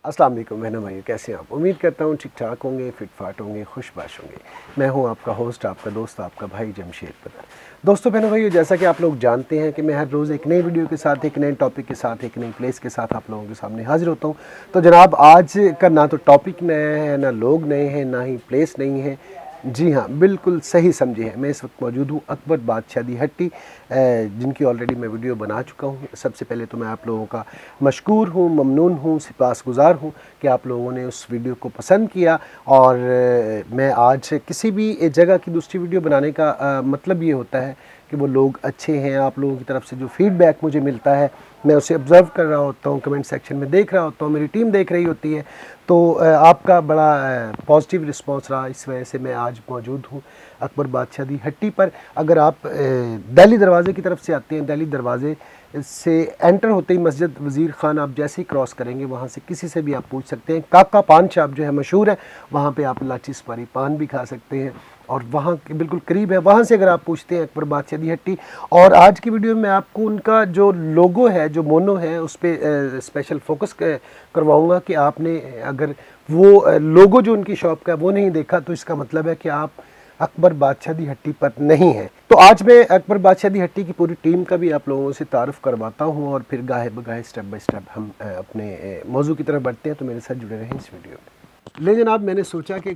अस्सलाम वालेकुम बहनों भाइयों, कैसे हैं आप? उम्मीद करता हूँ ठीक ठाक होंगे, फिट फाट होंगे, खुशबाश होंगे। मैं हूँ आपका होस्ट, आपका दोस्त, आपका भाई जमशेद पदर। दोस्तों बहनों भाइयों, जैसा कि आप लोग जानते हैं कि मैं हर रोज़ एक नई वीडियो के साथ, एक नए टॉपिक के साथ, एक नई प्लेस के साथ आप लोगों के सामने हाजिर होता हूँ। तो जनाब, आज का ना तो टॉपिक नया है, ना लोग नए हैं, ना ही प्लेस नहीं है। जी हाँ, बिल्कुल सही समझे हैं। मैं इस वक्त मौजूद हूँ अकबर बादशाह दी हट्टी, जिनकी ऑलरेडी मैं वीडियो बना चुका हूँ। सबसे पहले तो मैं आप लोगों का मशकूर हूँ, ममनून हूँ, सिपासगुज़ार हूँ कि आप लोगों ने उस वीडियो को पसंद किया। और मैं आज किसी भी जगह की दूसरी वीडियो बनाने का मतलब ये होता है कि वो लोग अच्छे हैं। आप लोगों की तरफ से जो फीडबैक मुझे मिलता है, मैं उसे ऑब्ज़र्व कर रहा होता हूँ, कमेंट सेक्शन में देख रहा होता हूँ, मेरी टीम देख रही होती है। तो आपका बड़ा पॉजिटिव रिस्पांस रहा, इस वजह से मैं आज मौजूद हूँ अकबर बादशाह दी हट्टी पर। अगर आप दिल्ली दरवाज़े की तरफ से आते हैं, दिल्ली दरवाज़े से एंटर होते ही मस्जिद वज़ीर ख़ान आप जैसे ही क्रॉस करेंगे, वहाँ से किसी से भी आप पूछ सकते हैं। काका पान शॉप जो है मशहूर है, वहाँ पे आप लाची सुपारी पान भी खा सकते हैं और वहाँ के बिल्कुल करीब है। वहाँ से अगर आप पूछते हैं अकबर बादशाह दी हट्टी। और आज की वीडियो में आपको उनका जो लोगो है, जो मोनो है, उस पर स्पेशल फोकस करवाऊँगा कि आपने अगर वो लोगो जो उनकी शॉप का वो नहीं देखा तो इसका मतलब है कि आप अकबर बादशाह दी हट्टी पर नहीं है। तो आज मैं अकबर बादशाह दी हट्टी की पूरी टीम का भी आप लोगों से तारुफ करवाता हूं और फिर गाहे बगाहे स्टेप बाय स्टेप हम अपने मौजू की तरफ बढ़ते हैं। तो मेरे साथ जुड़े रहें इस वीडियो में। ले जनाब, मैंने सोचा कि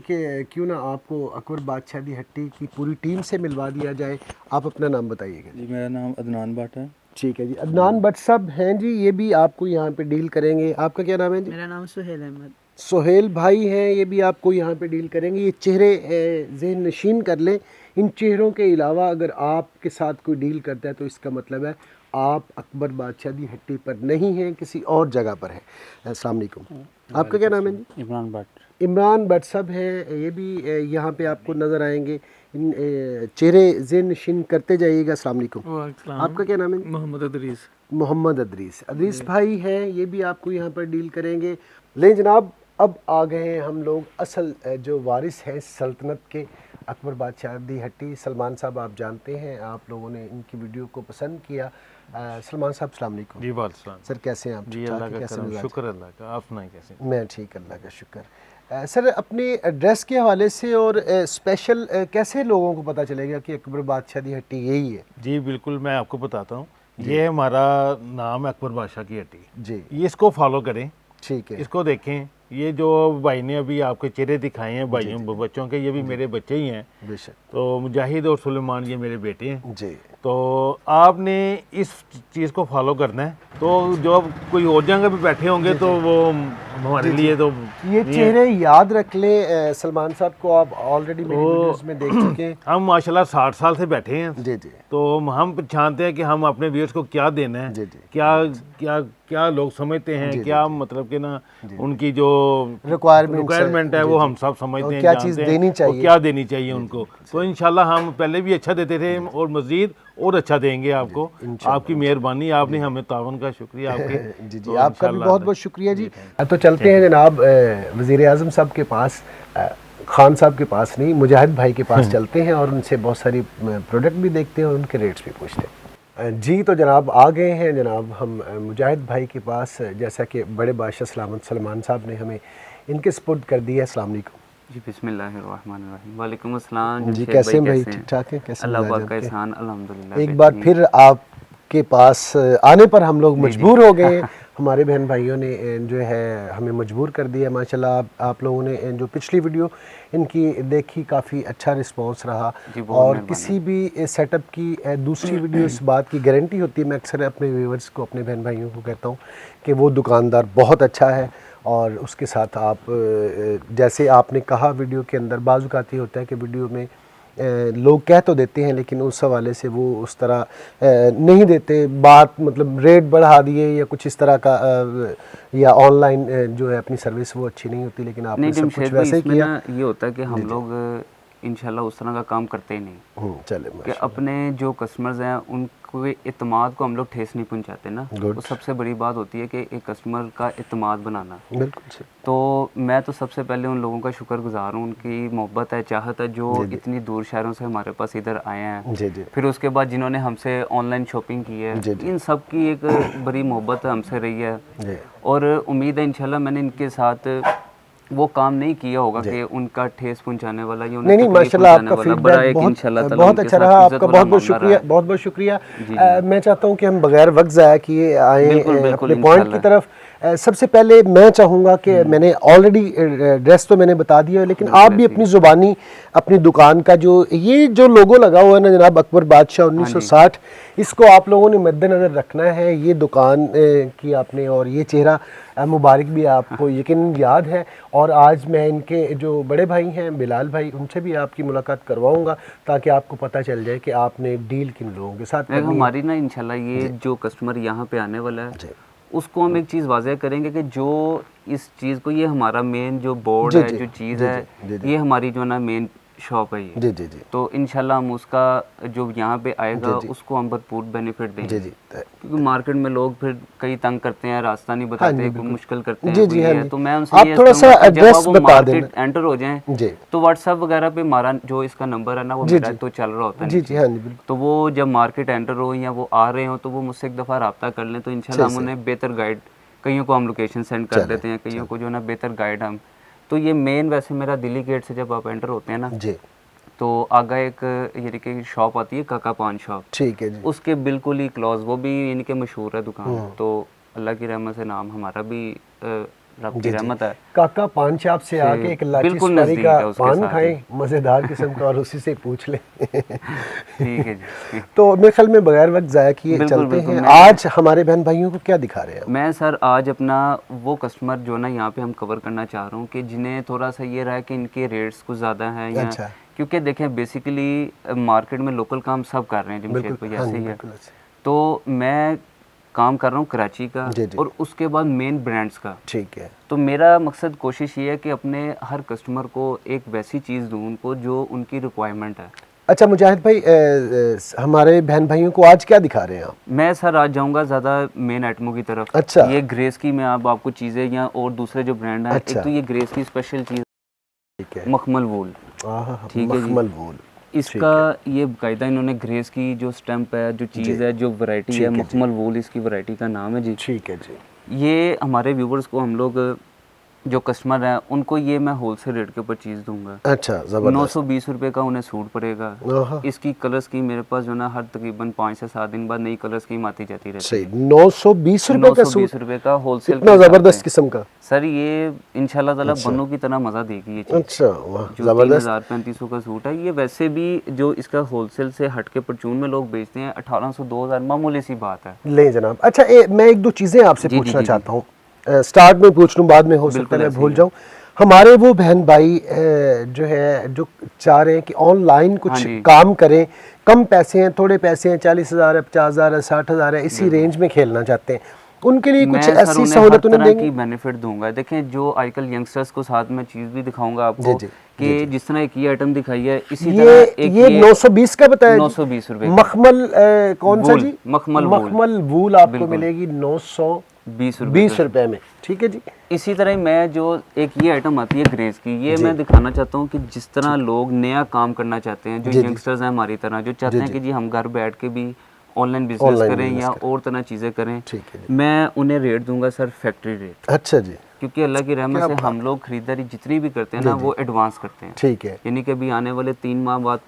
क्यों ना आपको अकबर बादशाह दी हट्टी की पूरी टीम से मिलवा दिया जाए। आप अपना नाम बताइएगा। जी, मेरा नाम अदनान भट्ट है। ठीक है जी, अदनान भट्ट साहब हैं जी, ये भी आपको यहाँ पे डील करेंगे। आपका क्या नाम है जी? मेरा नाम सुहेल अहमद। सोहेल भाई हैं, ये भी आपको यहाँ पे डील करेंगे। ये चेहरे ज़हन नशीन कर लें। इन चेहरों के अलावा अगर आपके साथ कोई डील करता है तो इसका मतलब है आप अकबर बादशाह दी हट्टी पर नहीं हैं, किसी और जगह पर हैं। अस्सलाम वालेकुम। आपका क्या नाम है जी? इमरान भट्ट। इमरान भट्ट साहब हैं, ये भी यहाँ पे आपको नज़र आएंगे। इन चेहरे ज़हन नशीन करते जाइएगा। अस्सलाम वालेकुम। आपका क्या नाम है? मोहम्मद अदरीस। मोहम्मद अदरीस भाई हैं, ये भी आपको यहाँ पर डील करेंगे। ले जनाब, अब आ गए हैं हम लोग असल जो वारिस हैं सल्तनत के, अकबर बादशाह दी हट्टी। सलमान साहब आप जानते हैं, आप लोगों ने इनकी वीडियो को पसंद किया। सलमान साहब अस्सलाम वालेकुम। जी वालेकुम सर कैसे हैं आप? जी, अल्लाह का करम, शुक्र अल्लाह का। आप सुनाएं कैसे? मैं ठीक, अल्लाह का शुक्र। सर, अपने एड्रेस के हवाले से और स्पेशल कैसे लोगों को पता चलेगा कि अकबर बादशाह दी हट्टी यही है? जी बिल्कुल, मैं आपको बताता हूँ। ये हमारा नाम है अकबर बादशाह की हट्टी जी, ये इसको फॉलो करें, ठीक है। इसको देखें। ये जो भाई ने अभी आपके चेहरे दिखाए हैं भाइयों बच्चों के, ये भी मेरे बच्चे ही हैं। बेशक तो मुजाहिद और सुलेमान ये मेरे बेटे हैं। जी। तो आपने इस चीज़ को फॉलो करना है। तो जो कोई और जगह भी बैठे होंगे तो वो हमारे लिए तो ये चेहरे याद रख लें। सलमान साहब को आप ऑलरेडी मेरी वीडियोस में देख चुके हैं। हम माशाल्लाह 60 साल से बैठे हैं। जी जी तो हम जानते हैं कि हम अपने व्यूअर्स को क्या देना है। जी जी। क्या क्या क्या लोग समझते हैं, क्या मतलब कि ना उनकी जो रिक्वायरमेंट है वो हम सब समझते हैं, क्या जानते चीज़ हैं देनी और चाहिए। क्या देनी चाहिए उनको। तो इंशाल्लाह हम पहले भी अच्छा देते थे और मज़ीद और अच्छा देंगे आपको। आपकी मेहरबानी, आपने हमें तावन का शुक्रिया आपके। जी जी, तो आपका भी इंशाल्लाह बहुत बहुत शुक्रिया जी। तो चलते हैं जनाब वज़ीर आज़म साहब के पास, खान साहब के पास नहीं, मुजाहिद भाई के पास चलते हैं और उनसे बहुत सारी प्रोडक्ट भी देखते हैं और उनके रेट्स भी पूछते हैं। जी, तो जनाब आ गए हैं जनाब हम मुजाहिद भाई के पास, जैसा कि बड़े बादशाह सलमान साहब ने हमें इनके सपुर्द कर दिया। अस्सलाम वालेकुम जी, बिस्मिल्लाहिर्रहमानिर्रहीम। वालेकुम अस्सलाम। जी, जमशेद कैसे हैं भाई? कैसे ठीक हैं? ठाक हैं? कैसे अल्लाह मिजाज पाक का आपके? एहसान, अल्हम्दुलिल्लाह एक बार बेहतरीन। फिर आपके पास आने पर हम लोग मजबूर हो गए। हमारे बहन भाइयों ने जो है हमें मजबूर कर दिया। माशाल्लाह आप लोगों ने जो पिछली वीडियो इनकी देखी, काफ़ी अच्छा रिस्पांस रहा। जी, बहुत और मेहरबानी। किसी भी सेटअप की दूसरी वीडियो इस बात की गारंटी होती है। मैं अक्सर अपने व्यूवर्स को, अपने बहन भाइयों को कहता हूँ कि वो दुकानदार बहुत अच्छा है और उसके साथ आप जैसे आपने कहा वीडियो के अंदर, बाज़ औक़ात ये होता है कि वीडियो में लोग कह तो देते हैं लेकिन उस हवाले से वो उस तरह नहीं देते बात, मतलब रेट बढ़ा दिए या कुछ इस तरह का, या ऑनलाइन जो है अपनी सर्विस वो अच्छी नहीं होती। लेकिन आपने नहीं सब कुछ जमशेद भाई, वैसे ही इसमें किया। ना ये होता है कि हम लोग इंशाल्लाह उस तरह का काम करते ही नहीं चले कि माशाल्लाह। अपने जो कस्टमर्स हैं उनको इत्मीनाद को हम लोग ठेस नहीं पहुंचाते ना। Good. वो सबसे बड़ी बात होती है कि एक कस्टमर का इत्मीनाद बनाना। बिल्कुल सही। तो मैं तो सबसे पहले उन लोगों का शुक्रगुजार हूँ, उनकी मोहब्बत है, चाहत है, जो इतनी दूर शहरों से हमारे पास इधर आए हैं। जी जी फिर उसके बाद जिन्होंने हमसे ऑनलाइन शॉपिंग की है, जी, जी। इन सब की एक बड़ी मोहब्बत हमसे रही है। जी और उम्मीद है इंशाल्लाह मैंने इनके साथ वो काम नहीं किया होगा कि उनका ठेस पहुंचाने वाला या उन्हें नहीं तकलीफ माशाल्लाह पहुंचाने आपका वाला। बड़ा फीडबैक एक बहुत इंशाल्लाह ताला बहुत उनके अच्छा साथ रहा। इज्जत आपका वाला बहुत बहुत मामला शुक्रिया, रहा है। बहुत बहुत शुक्रिया। जी, जी। मैं चाहता हूं कि हम बगैर वक्त ज़ाया किए आए बिल्कुल, बिल्कुल, अपने पॉइंट की इंशाल्लाह। तरफ। सबसे पहले मैं चाहूँगा कि मैंने ऑलरेडी एड्रेस तो मैंने बता दिया है, लेकिन आप भी अपनी ज़ुबानी अपनी दुकान का ये जो लोगो लगा हुआ है ना जनाब, अकबर बादशाह 1960, इसको आप लोगों ने मद्देनज़र रखना है। ये दुकान की आपने, और ये चेहरा मुबारक भी आपको यकीन याद है। और आज मैं इनके जो बड़े भाई हैं बिलाल भाई, उनसे भी आपकी मुलाकात करवाऊंगा ताकि आपको पता चल जाए कि आपने डील किन लोगों के साथ करनी है। हमारी ना इंशाल्लाह ये जो कस्टमर यहाँ पे आने वाला है उसको हम एक चीज़ वाज़ेह करेंगे कि जो इस चीज़ को, ये हमारा मेन जो बोर्ड जी, है, जी, जो चीज़ जी, है, जी, जी। ये हमारी जो ना मेन शॉप है ये। जी जी जी तो इंशाल्लाह हम उसका जो यहाँ पे आएगा जी। उसको हम भरपूर बेनिफिट जी देंगे। जी क्योंकि मार्केट में लोग फिर कई तंग करते हैं, रास्ता नहीं हाँ बताते, जी, कोई बिल्कुल। मुश्किल करते हैं, जी, कोई जी, ये हाँ है। जी। तो मैं उनसे आप ये थोड़ा सा कहूँगा कि जब एड्रेस आप वो बता देना। मार्केट एंटर हो जाएं जी तो व्हाट्सएप वगैरह पे हमारा जो इसका नंबर है ना वो जी, मेरा जी। तो चल रहा होता है जी नीचे। जी हाँ जी बिल्कुल। तो वो जब मार्केट एंटर हो या वो आ रहे हो तो वो मुझसे एक दफ़ा रब्ता कर लें, तो इंशाल्लाह हम सही, उन्हें बेहतर गाइड, कईयों को हम लोकेशन सेंड कर देते हैं, कईयों को जो ना बेहतर गाइड हम। तो ये मेन वैसे मेरा दिल्ली गेट से जब आप एंटर होते हैं ना जी तो आगे एक यानी कि शॉप आती है काका पान शॉप, ठीक है जी। उसके बिल्कुल ही क्लोज, वो भी यानी कि मशहूर है दुकान। तो अल्लाह की रहमत से नाम हमारा भी रब की रहमत है, काका पान शॉप से आके एक लाची बिल्कुल सुपारी नज़दीक का है उसके पान साथ ही। खाएं मज़ेदार किस्म का, और उसी से पूछ लें। ठीक है जी। तो मेरे ख्याल में बगैर वक्त ज़ाया किए बिल्कुल, चलते बिल्कुल, हैं। मैं- आज हमारे बहन भाइयों को क्या दिखा रहे हैं? मैं सर आज अपना वो कस्टमर जो ना यहाँ पे हम कवर करना चाह रहा हूँ कि जिन्हें थोड़ा सा ये रहा है कि इनके रेट्स कुछ ज़्यादा हैं या अच्छा। क्योंकि देखें बेसिकली मार्केट में लोकल काम सब कर रहे हैं बिल्कुल, जमशेदपुर हाँ जैसे जी, ही है। बिल्कुल ऐसे। तो मैं काम कर रहा हूँ कराची का जी, जी। और उसके बाद मेन ब्रांड्स का। ठीक है तो मेरा मकसद कोशिश ये है कि अपने हर कस्टमर को एक वैसी चीज़ दूँ उनको जो उनकी रिक्वायरमेंट है। अच्छा मुजाहिद भाई, हमारे बहन भाइयों को आज क्या दिखा रहे हैं आप? मैं सर आज जाऊंगा ज़्यादा मेन आइटमों की तरफ। अच्छा। ये ग्रेस की मैं अब आपको चीज़ें या और दूसरे जो ब्रांड हैं, अच्छा। एक तो ये ग्रेस की स्पेशल चीज़ ठीक है। मखमल वूल, आहा, ठीक है जी। मखमल वूल। इसका ये बाकायदा इन्होंने ग्रेस की जो स्टैम्प है, जो चीज़ है, जो वैरायटी है, मखमल वूल इसकी वैरायटी का नाम है जी। ठीक है जी। ये हमारे व्यूवर्स को हम लोग जो कस्टमर हैं उनको ये मैं होलसेल रेट के ऊपर चीज़ दूंगा। अच्छा ज़बरदस्त। 920 रुपये का उन्हें सूट पड़ेगा। आहा, इसकी कलर स्कीम मेरे पास जो ना हर तकरीबन 5 से 7 दिन बाद नई कलर स्कीम आती जाती रहती सही। है। 920 रुपए का सूट, 920 रुपये का होलसेल इतना ज़बरदस्त किस्म का। सर ये इंशाल्लाह ताला बनों की तरह मज़ा देगी ये चीज़। अच्छा वाह, जो ज़बरदस्त। 3000-3500 का सूट है, ये वैसे भी जो इसका होलसेल से हट के परचून में लोग बेचते हैं 1800-2000 मामूली सी बात है। ले जनाब। अच्छा मैं एक दो चीज़ें आपसे जी, जी, पूछना जी, चाहता हूँ। स्टार्ट में पूछ लूँ, बाद में हो सकता बिल्कुल है मैं ऐसे भूल ही है। जाऊँ। हमारे वो बहन भाई जो है जो चाह रहे हैं कि ऑनलाइन कुछ हाँ जी। काम करें, कम पैसे हैं, थोड़े पैसे हैं, 40,000 है, 50,000 है, 60,000 है, इसी रेंज में खेलना चाहते हैं, उनके लिए कुछ मैं सर ऐसी उन्हें हर सहूलत उन्हें तरह देंगे? की बेनिफिट दूंगा। देखें जो आजकल यंगस्टर्स को साथ में चीज़ भी दिखाऊंगा आपको जी, जी, कि जिस तरह एक ये आइटम दिखाई है इसी ये तरह एक ये 920 का बताया जी? 920 रुपये का। मखमल कौन सा वूल, जी? मखमल वूल। मखमल वूल आपको बिल्कुल। मिलेगी 20 920 रुपए में। ठीक है जी। इसी तरह मैं जो एक ये आइटम आती है ग्रेस की, ये जी। मैं दिखाना चाहता हूँ कि जिस तरह लोग नया काम करना चाहते हैं, जो जी, जी। यंगस्टर्स हैं हमारी तरह, जो चाहते हैं कि जी हम घर बैठ के भी ऑनलाइन बिजनेस ऑनलाइन करें बिजनेस या करें। और तरह चीज़ें करें, ठीक है जी। मैं उन्हें रेट दूंगा सर फैक्ट्री रेट। अच्छा जी। क्योंकि अल्लाह की रहमत से हम लोग खरीदारी जितनी भी करते हैं ना वो एडवांस करते हैं। ठीक है। यानी कि अभी आने वाले 3 माह बाद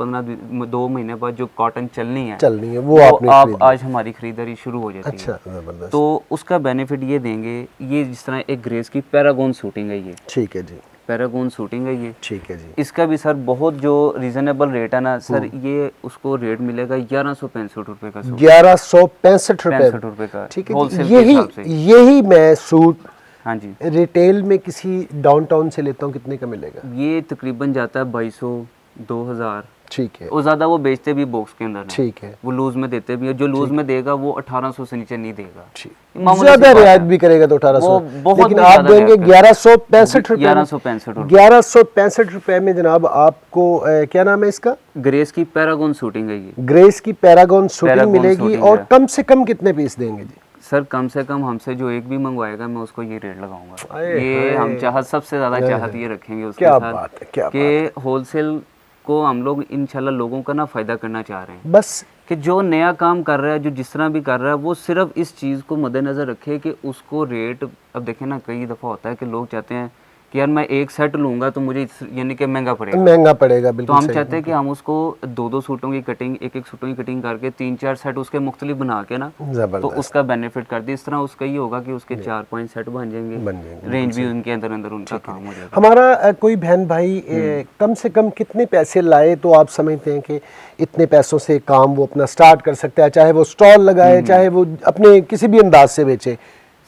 2 महीने बाद जो कॉटन चलनी है चलनी है वो वो आपने आप खरीदी। आज हमारी खरीदारी शुरू हो जाती है। अच्छा ज़बरदस्त। तो उसका बेनिफिट ये देंगे, ये जिस तरह एक ग्रेस की पैरागॉन सूटिंग है, ये ठीक है जी। पैरागॉन सूटिंग है ये। ठीक है जी। इसका भी सर बहुत जो रीजनेबल रेट है ना सर, ये उसको रेट मिलेगा 1165 रुपये का सूट। 1165 रुपए। 65 रुपये का ठीक है होलसेल जी। के हिसाब से। यही मैं सूट हाँ जी, रिटेल में किसी डाउनटाउन से लेता हूँ, कितने का मिलेगा? ये तकरीबन जाता है 2200, 2000, ठीक है, और ज़्यादा वो बेचते भी बॉक्स के अंदर है, ठीक है, वो लूज में देते भी है, जो लूज में देगा वो 1800 से नीचे नहीं देगा, ठीक। मामूली ज्यादा सी बात रियायत है। भी करेगा तो 1800, वो बहुत लेकिन भी आप ज्यादा देंगे रियायत करेगा। 1165 रुपए, 1165 रुपए 1165 रुपए में जनाब आपको क्या नाम है इसका, ग्रेस की पैरागॉन शूटिंग है ये। ग्रेस की पैरागॉन शूटिंग पैरागॉन मिलेगी। शूटिंग और है। कम से कम कितने पीस देंगे जी? सर कम से कम हमसे जो एक भी मंगवाएगा मैं उसको ये रेट लगाऊंगा। आए ये हम हाय। चाहत सबसे ज्यादा चाहत ये रखेंगे उसके क्या साथ बात है, क्या कि होलसेल को हम लोग इंशाल्लाह लोगों का ना फायदा करना चाह रहे हैं, बस कि जो नया काम कर रहा है, जो जिस तरह भी कर रहा है, वो सिर्फ इस चीज़ को मद्देनज़र रखे कि उसको रेट, अब देखें ना कई दफ़ा होता है कि लोग चाहते हैं कि यार मैं एक सेट लूँगा तो मुझे यानी कि महंगा पड़ेगा, महंगा पड़ेगा, तो बिल्कुल हम सही। चाहते हैं कि हम उसको दो सूटों की कटिंग, एक सूटों की कटिंग करके 3-4 सेट उसके मुख्तलिफ बना के ना, तो जबरदस्त उसका बेनिफिट कर दी। इस तरह उसका ये होगा कि उसके 4-5 सेट बन जाएंगे, रेंज भी उनके अंदर अंदर उनका काम हो जाएगा। हमारा कोई बहन भाई कम से कम कितने पैसे लाए तो आप समझते हैं कि इतने पैसों से काम वो अपना स्टार्ट कर सकता है, चाहे वो स्टॉल लगाए, चाहे वो अपने किसी भी अंदाज से बेचे?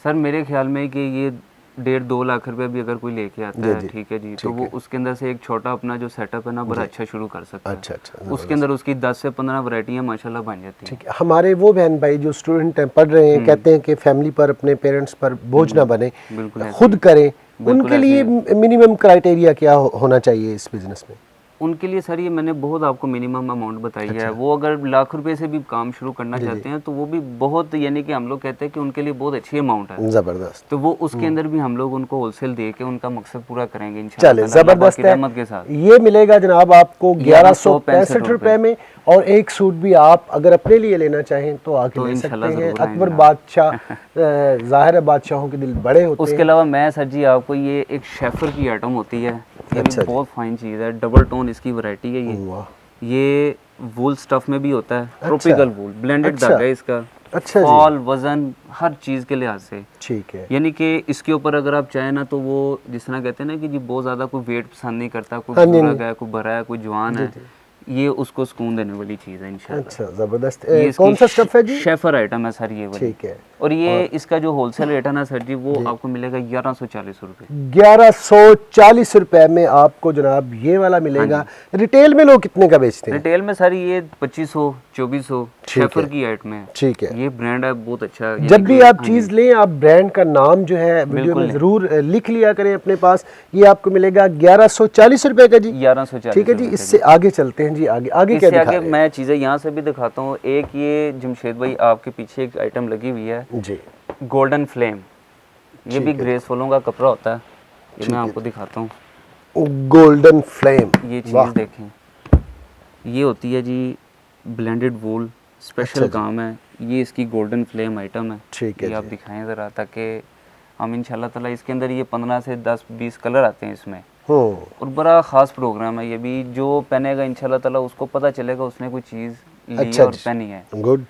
सर मेरे ख्याल में कि ये 1.5-2 लाख रुपए भी अगर कोई लेके आता है, ठीक है जी, तो वो उसके अंदर से एक छोटा अपना जो सेटअप है ना बड़ा अच्छा शुरू कर सकता है। अच्छा अच्छा, उसके अंदर उसकी 10 से 15 वैरायटियाँ माशाल्लाह बन जाती हैं। ठीक है। हमारे वो बहन भाई जो स्टूडेंट हैं, पढ़ रहे हैं, कहते हैं कि फैमिली पर, अपने पेरेंट्स पर बोझ ना बने, बिल्कुल ऐसे खुद करें, बिल्कुल उनके ऐसे लिए मिनिमम क्राइटेरिया क्या होना चाहिए इस बिजनेस में? उनके लिए सर ये मैंने बहुत आपको मिनिमम अमाउंट बताई है। वो अगर लाख रुपए से भी काम शुरू करना चाहते हैं तो वो भी बहुत, यानी कि हम लोग कहते हैं कि उनके लिए बहुत अच्छी अमाउंट है, जबरदस्त। तो वो उसके अंदर भी हम लोग उनको होलसेल दे के उनका मकसद पूरा करेंगे चले, इंशाल्लाह ताला, अल्लाह जबरदस्त पाक की है। रहमत के साथ। ये मिलेगा जनाब आपको 1165 रुपए रुपए में, और एक सूट भी आप अगर अपने लिए लेना चाहें तो आके तो ले सकते इंशाल्लाह हैं। ज़रूर अकबर आएंगे। बादशाह, ज़ाहिर है बादशाहों के दिल बड़े होते उसके हैं। अलावा मैं सर जी आपको ये एक शेफर की आइटम होती है, ये अच्छा भी जी। बहुत फाइन चीज़ है, डबल टोन इसकी वैरायटी है वाह, ये वूल स्टफ में भी होता है, ट्रॉपिकल वूल, ब्लेंडेड अच्छा। धागा है इसका, अच्छा जी, फॉल वजन हर चीज़ के लिहाज से, ठीक है। यानी कि इसके ऊपर अगर आप चाहें ना तो वो जिस तरह कहते हैं ना कि जी बहुत ज़्यादा कोई वेट पसंद नहीं करता, कोई हाँ जी, बुजुर्ग है, कोई बड़ा है, कोई जवान है, ये उसको सुकून देने वाली चीज़ है इंशाल्लाह। अच्छा, ज़बरदस्त। ये कौन सा स्टफ है जी? शेफर आइटम है सर ये वाली, ठीक है। और ये इसका जो होलसेल रेट है ना सर जी वो आपको मिलेगा 1140 रुपये। 1140 रुपए में आपको जनाब ये वाला मिलेगा। रिटेल में लोग कितने का बेचते हैं? रिटेल में सर ये 2500 2400 शेफर की आइटम है, ठीक है। ये ब्रांड है बहुत अच्छा है। जब भी आप चीज़ लें, आप ब्रांड का नाम जो है वीडियो में ज़रूर लिख लिया करें अपने पास। ये आपको मिलेगा 1140 रुपए का जी। 1140, ठीक है जी। इससे आगे चलते हैं जी, आगे आगे क्या इससे दिखा आगे रहे हैं? मैं चीज़ें यहाँ से भी दिखाता हूँ। एक ये जमशेद भाई आपके पीछे एक आइटम लगी हुई है जी, गोल्डन फ्लेम, ये भी ग्रेस फूलों का कपड़ा होता है, ये मैं आपको दिखाता हूँ। गोल्डन फ्लेम, ये चीज़ देखें, ये होती है जी ब्लेंडेड वूल, स्पेशल काम है, ये इसकी गोल्डन फ्लेम आइटम है। ठीक है ये आप दिखाएं ज़रा, ताकि हम इंशाल्लाह ताला इसके अंदर ये 15 से 10-20 कलर आते हैं इसमें, और बड़ा ख़ास प्रोग्राम है ये भी। जो पहनेगा इंशाल्लाह ताला उसको पता चलेगा उसने कोई चीज़ ली अच्छा है और जी। पहनी है। गुड,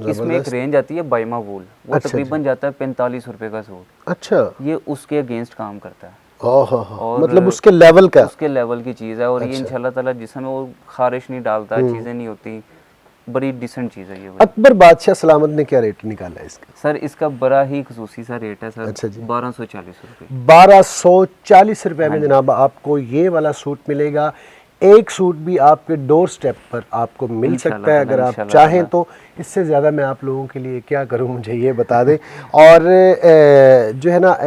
इसमें एक रेंज आती है बाइमा वूल, वो तकरीबन जाता है 45 रुपए का सूट। अच्छा, ये उसके अगेंस्ट काम करता है, ओहो, मतलब उसके लेवल का, उसके लेवल की चीज़ है। और ये इंशाल्लाह ताला जिसमें वो खारिश नहीं डालता, चीज़ें नहीं होती, बड़ी डिसेंट चीज़ है ये वाली। अकबर बादशाह सलामत ने क्या रेट निकाला है इसका? सर इसका बड़ा ही खसूसी सा रेट है सर, अच्छा जी। 1240 रुपये। 1240 रुपए में जनाब आपको ये वाला सूट मिलेगा। एक सूट भी आपके डोर स्टेप पर आपको मिल सकता है अगर आप चाहें तो। इससे ज़्यादा मैं आप लोगों के लिए क्या करूं, मुझे ये बता दें। और जो है ना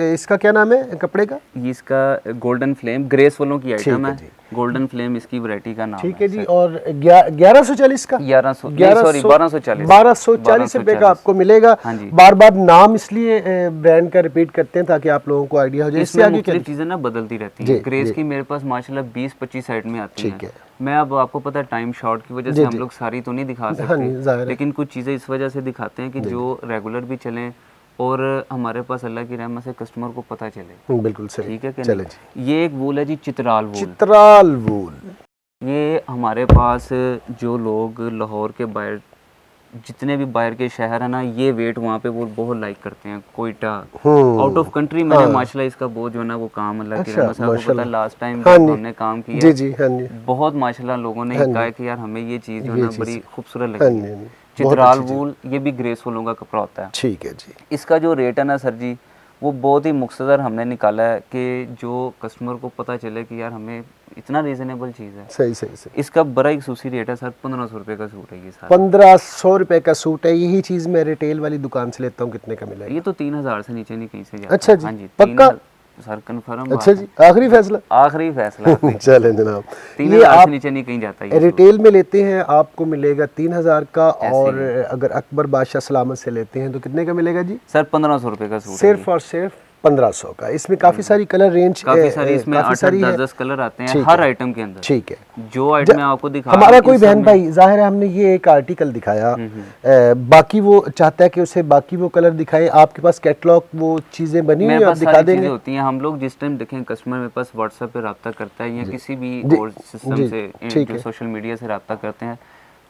इसका क्या नाम है कपड़े का? ये इसका गोल्डन फ्लेम ग्रेस वालों की आइटम है, गोल्डन फ्लेम इसकी वैरायटी का नाम ठीक है जी। और 1140 का 1240 रुपए का आपको मिलेगा। बार बार नाम इसलिए ब्रांड का रिपीट करते हैं ताकि आप लोगों को आइडिया हो जाए। इससे आगे क्या चीज़ें ना बदलती रहती हैं। ग्रेस की मेरे पास माशाल्लाह 20-25 साइड में आती है। मैं अब आपको पता है टाइम शॉर्ट की वजह से हम लोग सारी तो नहीं दिखा सकते, लेकिन कुछ चीज़ें इस वजह से दिखाते हैं कि जो रेगुलर भी चलें और हमारे पास अल्लाह की रहमत से कस्टमर को पता चले। बिल्कुल सही, ठीक है कि चले नहीं? ये एक वूल है जी चित्राल वूल। चित्राल वूल, ये हमारे पास जो लोग लाहौर के बाहर, जितने भी बाहर के शहर है ना, ये वेट वहाँ पे वो बहुत लाइक करते हैं। कोयटा, आउट ऑफ कंट्री मैंने माशाल्लाह इसका बहुत जो है ना वो काम अल्लाह की रहमत से, आपको पता है लास्ट टाइम जब हमने काम किया जी जी, हाँ जी, बहुत माशाल्लाह लोगों ने कहा कि यार हमें ये चीज़ जो है ना बड़ी खूबसूरत लगी। चित्राल वूल ये भी ग्रेस फूलों का कपड़ा होता है। ठीक है जी। इसका जो रेट है ना सर जी वो बहुत ही मुख्तसर हमने निकाला है कि जो कस्टमर को पता चले कि यार हमें इतना रीजनेबल चीज़ है। सही सही सही। इसका बड़ा एक सूसी रेट है सर, 1500 रुपये का सूट है ये सारा। 1500 रुपए का सूट है। यही चीज मैं रिटेल वाली दुकान से लेता हूँ, कितने का मिलेगा? ये तो 3000 से नीचे नहीं कहीं से जाता। अच्छा जी, हाँ जी, पक्का? Sir confirm. अच्छा जी, आखिरी फैसला? आखिरी फैसला। चलें जनाब, 3000 से नीचे नहीं कहीं जाता ये। रिटेल में लेते हैं आपको मिलेगा 3000 का, और अगर अकबर बादशाह सलामत से लेते हैं तो कितने का मिलेगा जी? सर 1500 रुपये का सूट है सिर्फ और सिर्फ 1500 का। इसमें काफी सारी कलर रेंज, काफी सारी इसमें 8-10 कलर आते हैं हर आइटम के अंदर। ठीक है, जो आइटम मैं आपको दिखा रहा हमारा हूं, कोई इन सब बहन में- भाई, जाहिर है हमने ये एक आर्टिकल दिखाया, बाकी वो चाहता है कि उसे बाकी वो कलर दिखाए। आपके पास कैटलॉग वो चीजें बनी हुई मेरे है, आप पास दिखा सारी चीजें देंगे? होती हैं। हम लोग जिस टाइम देखें कस्टमर मेरे पास व्हाट्सएप पे रब्ता करता है या किसी भी जी, और सिस्टम जी, से ठीक जो है। सोशल मीडिया से रब्ता करते हैं,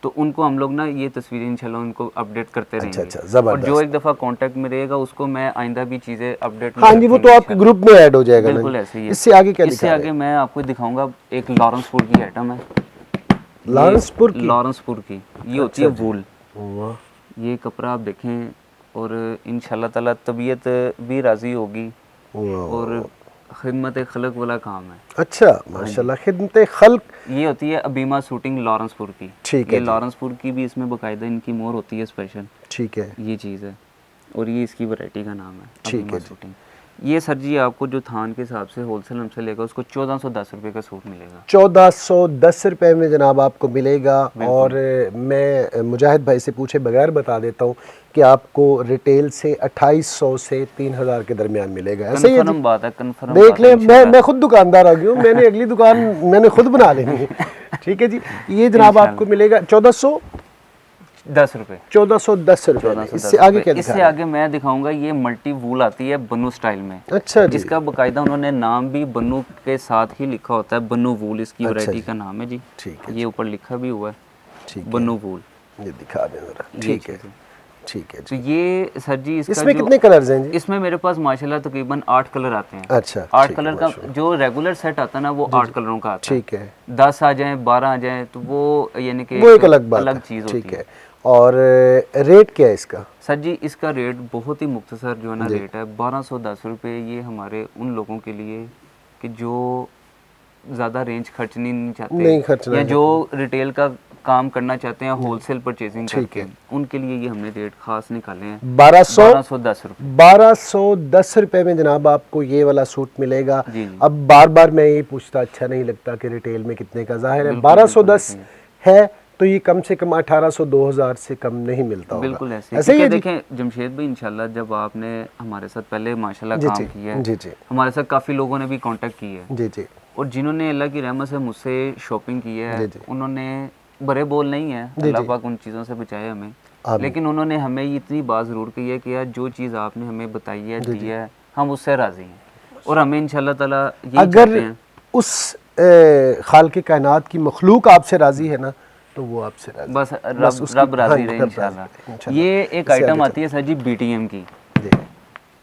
तो उनको हम लोग ना ये तस्वीरें इंशाल्लाह उनको अपडेट करते रहेंगे। अच्छा, और जबरदस्त। जो एक दफ़ा कांटेक्ट में रहेगा उसको मैं आइंदा भी चीज़ें अपडेट हाँ जी, वो तो आपके ग्रुप में ऐड हो जाएगा ना बिल्कुल जी। ऐसे ही है। इससे आगे क्या इससे दिखा आगे मैं आपको दिखाऊंगा एक लॉरेंसपुर की आइटम है। लॉरेंसपुर की? लॉरेंसपुर की ये होती है अच्छा जी। वूल। वाह ये कपड़ा आप देखें और इंशाल्लाह ताला तबीयत भी राज़ी होगी वाह। और खिदमत खलक वाला काम है। अच्छा, माशाल्लाह, खिदमत खल्क। ये होती है अबीमा शूटिंग लॉरेंसपुर की। ठीक है ये जी। लॉरेंसपुर की भी इसमें बाकायदा इनकी मोर होती है स्पेशल, ठीक है, ये चीज़ है। और ये इसकी वैरायटी का नाम है ठीक अबीमा है जी। शूटिंग। ये सर जी आपको जो थान के हिसाब से होलसेल हमसे लेगा उसको 1410 रुपये का सूट मिलेगा। 1410 रुपए में जनाब आपको मिलेगा। और मैं मुजाहिद भाई से पूछे बगैर बता देता हूँ कि आपको रिटेल से 2800 से 3000 के दरमियान मिलेगा। ऐसे ही है जी? कन्फर्म बात है, कन्फर्म देख ले, मैं खुद दुकानदार आ गया हूँ, मैंने अगली दुकान मैंने खुद बना लेनी है। ठीक है जी, ये जनाब आपको मिलेगा 10 रुपये। 1410 रुपए में। इससे आगे क्या इससे दिखा? आगे मैं दिखाऊंगा ये मल्टी वूल आती है बन्नू स्टाइल में। अच्छा जी, इसका बकायदा उन्होंने नाम भी बन्नू के साथ ही लिखा होता है, बन्नू वूल इसकी अच्छा वैरायटी जी। का नाम है जी। ठीक है, ये ऊपर लिखा भी हुआ है ठीक है, बन्नू वूल। ये दिखा दें जरा। ये ठीक है, चीज़ है। ठीक है तो जी। ये सर जी इसका इसमें जो कितने कलर्स हैं जी? इसमें मेरे पास माशाल्लाह तकरीबन 8 कलर आते हैं। अच्छा, 8 ठीक है, कलर का माशाल्लाह। जो रेगुलर सेट आता है ना वो 8 कलरों का आता है। ठीक है, 10 आ जाए 12 आ जाए तो वो यानी कि वो एक अलग बात है। चीज़ ठीक होती है। है, और रेट क्या है इसका? सर जी इसका रेट बहुत ही मुख्तसर जो है ना रेट है 1210 रुपये। ये हमारे उन लोगों के लिए कि जो ज़्यादा रेंज खर्चनी नहीं नहीं चाहते खर्चना या जो रिटेल का काम करना चाहते हैं होलसेल परचेजिंग ठीक करके, है। उनके लिए ये हमने रेट खास निकाले हैं 1210 रुपये। 1210 रुपए में जनाब आपको ये वाला सूट मिलेगा। जी, जी। अब बार बार मैं ये पूछता, अच्छा नहीं लगता कि रिटेल में कितने का, जाहिर है बिल्कुल, 1210 बिल्कुल है तो ये कम से कम 1800 2000 से कम नहीं मिलता होगा। बिल्कुल ऐसे ऐसे ही है जी? देखें जमशेद भाई इंशाल्लाह जब आपने हमारे साथ पहले माशाल्लाह जी, काम जी, किया है, जी, जी। हमारे साथ काफ़ी लोगों ने भी कांटेक्ट किया है जी जी और जिन्होंने अल्लाह की रहमत से मुझसे शॉपिंग की है जी, जी। उन्होंने बड़े बोल नहीं है, जी, अल्लाह जी। पाक उन चीज़ों से बचाए हमें। आमीन। लेकिन उन्होंने हमें इतनी बात ज़रूर की है कि यार जो चीज़ आपने हमें बताई है जी, दी है हम उससे राज़ी हैं और हमें इंशाल्लाह ताला यही चाहते अगर हैं। उस खालिक कायनात की मखलूक आपसे राजी है ना तो वो आपसे राजी बस है। रब उसकी- रब राज़ी हाँ, रहे रब इंशाल्लाह। राज़ी, इंशाल्लाह। ये एक इससे आइटम आगे आती है सर जी BTM की। जी,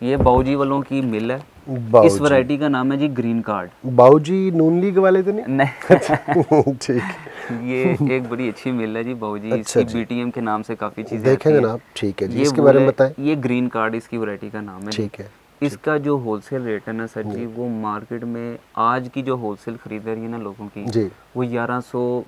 ये बाऊजी वालों की मिल है। बाऊजी। इस वैरायटी का नाम है जी ग्रीन कार्ड। बाऊजी नून लीग वाले तो नहीं? नहीं ठीक, ये एक बड़ी अच्छी मिल है जी बाऊजी। अच्छा इसकी जी। BTM के नाम से काफ़ी चीज़ें देखें आती हैं। जनाब, ठीक है जी, ये इसके वो बारे में है, बताएं। ये ग्रीन कार्ड इसकी वैरायटी का नाम है जी। ठीक है, इसका जो होलसेल रेट है ना सर जी वो मार्केट में आज की जो होलसेल खरीदारी है ना लोगों की जी। वो 1100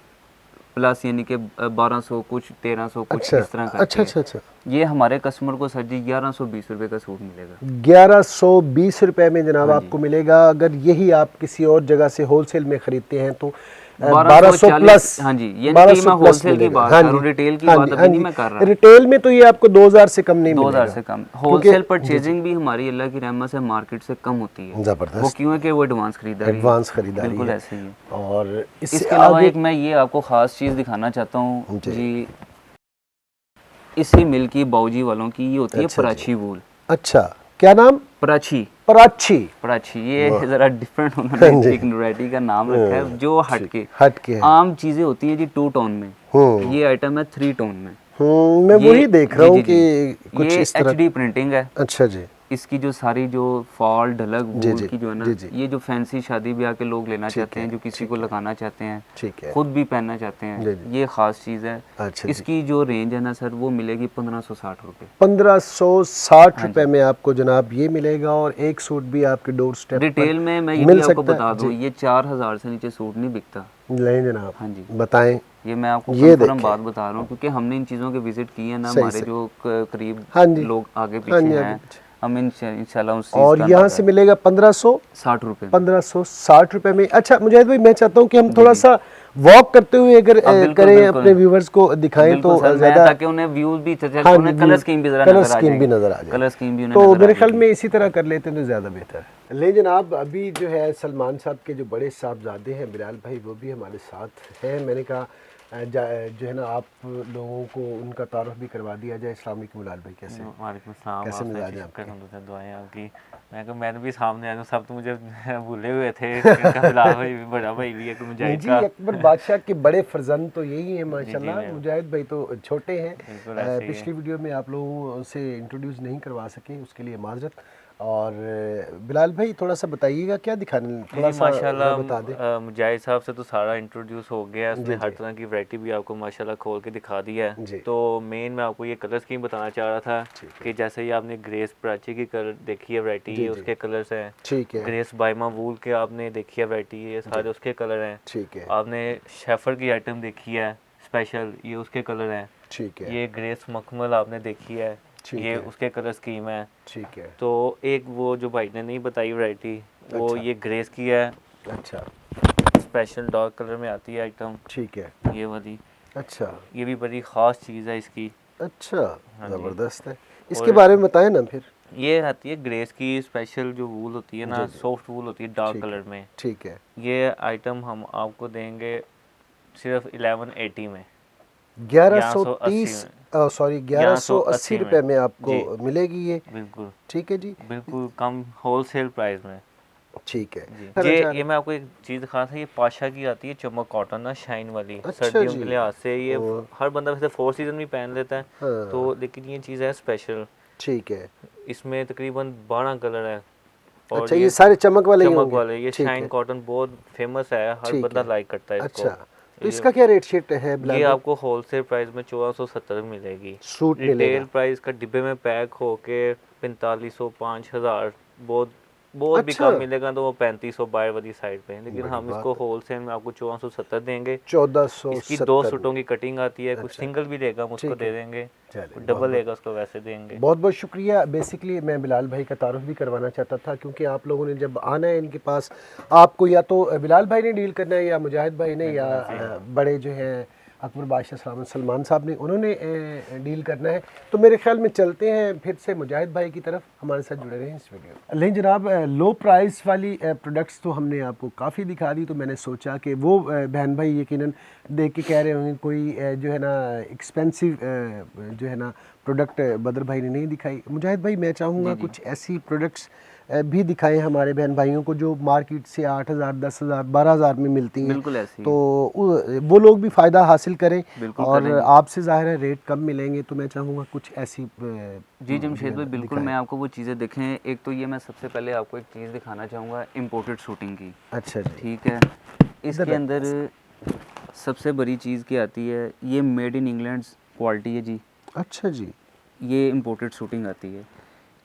प्लस यानी कि 1200 कुछ 1300 कुछ अच्छा, इस तरह का। अच्छा, अच्छा, अच्छा। ये हमारे कस्टमर को सर जी 1120 रुपये का सूट मिलेगा। 1120 रुपए में जनाब हाँ जी। आपको मिलेगा। अगर यही आप किसी और जगह से होलसेल में खरीदते हैं तो 1240 प्लस। हाँ जी, यानी कि 1200 मैं प्लस होलसेल की मिलेगा। बात हाँ कर रहा हूँ, जी, रिटेल की हाँ बात जी, अभी हाँ नहीं जी। मैं कर रहा। रिटेल में तो ये आपको 2000 से कम नहीं 2000 मिलेगा। से कम। क्योंकि- होलसेल परचेजिंग भी हमारी अल्लाह की रहमत से मार्केट से कम होती है। जबरदस्त। वो क्यों है कि वो एडवांस खरीदारी है। एडवांस खरीदारी बिल्कुल है। ऐसे ही है। और इससे इसके अलावा आगे एक मैं ये आपको ख़ास चीज़ दिखाना चाहता हूँ जी। जी। इसी मिल की बाऊजी वालों की ये होती है अच्छा जी। प्राची वूल। अच्छा, क्या नाम? प्राची प्राची। प्राची ये ज़रा डिफरेंट हाँ उन्होंने जी। एक वैरायटी का नाम रखा है जो हटके हट के है। आम चीज़ें होती है जी 2 टोन में। हम्म। ये आइटम है 3 टोन में। मैं ये- वही देख रहा जी, हूँ जी, जी। कि कुछ ये इस तरह। HD प्रिंटिंग है। अच्छा जी। इसकी जो सारी जो फॉल ढलक जी, वूल जी, की जो है ना, जी, जी। ये जो फैंसी शादी ब्याह के लोग लेना ठीक चाहते है, हैं, जो किसी ठीक को है। लगाना चाहते हैं, ठीक है। खुद भी पहनना चाहते जी, हैं, जी। ये ख़ास चीज़ है। अच्छा जी। इसकी जो रेंज है ना सर, वो मिलेगी 1560 रुपये। 1560 हाँ रुपए जी। में आपको जनाब ये मिलेगा, और एक सूट भी आपके डोर स्टेप पर डिटेल में मैं ये मिल भी आपको सकता बता है दूं, जी। ये 4000 से नीचे सूट नहीं बिकता। नहीं जनाब, हाँ जी। बताएं। ये मैं आपको ये कंफर्म देखें। बात बता रहा हूँ, क्योंकि हमने इन चीज़ों के विजिट किए हैं ना, सही हमारे सही। जो करीब हाँ जी, लोग आगे हाँ पीछे जी, आगे हैं, पीछे। हम इंशाल्लाह उस चीज़ और का यहाँ से मिलेगा 60 रुपये में। 1560 रुपए में। अच्छा मुजाहिद भाई, मैं चाहता हूँ कि हम जी, थोड़ा जी। सा वॉक करते हुए अगर अब बिल्कुल करें, बिल्कुल अपने व्यूवर्स को दिखाएं बिल्कुल तो सर, मैं ज़्यादा। ताकि उन्हें व्यूज भी हाँ जी, उन्हें कलर स्कीम भी ज़रा कलर नज़र आ स्कीम भी जाएगी, नज़र आ जाए, कलर स्कीम भी उन्हें तो नज़र आ मेरे ख्याल जाएगी। में इसी तरह कर लेते हैं तो ज़्यादा बेहतर है। ले जनाब, अभी जो है सलमान साहब के जो बड़े साहबजादे हैं बिलाल भाई, वो भी हमारे साथ हैं। मैंने कहा जो है ना, आप लोगों को उनका तारुफ भी करवा दिया जाए। अस्सलाम वालेकुम बिलाल भाई, कैसे हैं? वालेकुम सलाम। कैसे आपने मिजाज अच्छी हैं शुक्र आपके? अलहमदुलिल्लाह, दुआएं आपकी। मैंने भी सामने आया, सब तो मुझे भूले हुए थे। इनका बिलाल भाई भी, बड़ा भाई भी, एक नहीं मुजाहिद जी, का। अकबर बादशाह के बड़े फर्जंद तो यही हैं जी माशाल्लाह। मैं मुजाहिद भाई तो छोटे हैं। बिल्कुल ऐसे ही है। पिछली वीडियो में आप लोगों से इंट्रोड्यूस नहीं करवा सके, उसके लिए माजरत। और बिलाल भाई थोड़ा सा बताइएगा क्या दिखाने, थोड़ा जी सा ज़रा माशाल्लाह, बता दें। मुजाहिद साहब से तो सारा इंट्रोड्यूस हो गया है। जी उसने हर जी तरह की वैरायटी भी आपको माशाल्लाह खोल के दिखा दी है। जी। तो मेन मैं आपको ये कलर स्कीम बताना चाह रहा था ठीक है। कि जैसे ही आपने ग्रेस प्राची की कलर देखी है वैरायटी, जी ये जी उसके कलर्स हैं। ठीक है। ग्रेस बाइमा वूल के आपने देखी है वैरायटी, ये सारे उसके कलर हैं। ठीक है। आपने शेफर की आइटम देखी है स्पेशल, ये उसके कलर हैं। ठीक है। ये ग्रेस मखमल आपने देखी है, ठीक ये है। उसके कलर स्कीम है। ठीक है। तो एक वो जो भाई ने नहीं बताई वैरायटी, वो अच्छा। ये ग्रेस की है, अच्छा। स्पेशल डार्क कलर में आती है आइटम, ठीक है। ये वाली। अच्छा। ये भी बड़ी ख़ास चीज़ है इसकी। अच्छा, हाँ जी। ज़बरदस्त है। इसके और बारे में बताएं ना फिर। ये आती है ग्रेस की स्पेशल जो वूल होती है जी ना, जी सॉफ्ट वूल होती है डार्क ठीक है। कलर में। ठीक है। ये आइटम हम आपको देंगे सिर्फ 1180 में, 1130, 1180 में, सॉरी 1180 रुपए में आपको जी मिलेगी ये। बिल्कुल ठीक है जी। बिल्कुल कम होलसेल प्राइस में। ठीक है। जी करना चाह रहे ये मैं आपको एक चीज़ दिखा था, ये पाशा की आती है चमक कॉटन ना, शाइन वाली, अच्छा सर्दियों जी। के लिहाज से ये ओ। हर बंदा वैसे 4 सीज़न भी पहन लेता है। हाँ। तो लेकिन ये चीज़ है स्पेशल, ठीक है। इसमें तकरीबन 12 कलर है। और अच्छा, ये सारे चमक वाले ही चमक होंगे। वाले, ये ठीक शाइन है। कॉटन बहुत फेमस है, हर ठीक बंदा है। लाइक करता है इसको। अच्छा, तो इसका क्या रेट शीट है बिलाल ये भाई? आपको होलसेल प्राइस में 1470 में मिलेगी। सूट रिटेल मिलेगा। प्राइस का डिब्बे में पैक होके 4500 5000, बहुत बहुत भी अच्छा, कम मिलेगा तो वो 3500 बाहर वाली साइड पे, लेकिन बड़ी हम बात इसको है। होलसेल में आपको 1470 देंगे। इसकी 2 1470 सूटों में। की कटिंग आती है, कुछ अच्छा, सिंगल भी लेगा हम उसको ठीक दे है। देंगे, चलिए, कुछ बहुत डबल बहुत लेगा उसको वैसे देंगे। बहुत बहुत शुक्रिया। बेसिकली मैं बिलाल भाई का तारुफ भी करवाना चाहता था, क्योंकि आप लोगों ने जब आना है इनके पास, आपको या तो बिलाल भाई ने डील करना है, या मुजाहिद भाई ने, या बड़े जो हैं अकबर बादशाह सलमान साहब ने, उन्होंने डील करना है। तो मेरे ख्याल में चलते हैं फिर से मुजाहिद भाई की तरफ, हमारे साथ जुड़े रहें इस वीडियो। लेकिन जनाब, लो प्राइस वाली प्रोडक्ट्स तो हमने आपको काफ़ी दिखा दी, तो मैंने सोचा कि वो बहन भाई यकीनन देख के कह रहे होंगे कोई जो है ना एक्सपेंसिव जो है ना प्रोडक्ट बदर भाई ने नहीं दिखाई। मुजाहिद भाई, मैं चाहूँगा जी, जी। कुछ ऐसी प्रोडक्ट्स भी दिखाएं हमारे बहन भाइयों को जो मार्केट से 8000 10,000 12,000 में मिलती हैं, बिल्कुल ऐसे ही तो वो लोग भी फ़ायदा हासिल करें। बिल्कुल और करेंगे। आपसे ज़ाहिर है रेट कम मिलेंगे, तो मैं चाहूँगा कुछ ऐसी जी जमशेद भाई, बिल्कुल मैं आपको वो चीज़ें देखें। एक तो ये मैं सबसे पहले आपको एक चीज़ दिखाना चाहूँगा इम्पोर्टेड शूटिंग की। अच्छा जी। ठीक है, इसके इधर अंदर सबसे बड़ी चीज़ क्या आती है, ये मेड इन इंग्लैंड क्वालिटी है जी। अच्छा जी। ये इम्पोर्टेड शूटिंग आती है।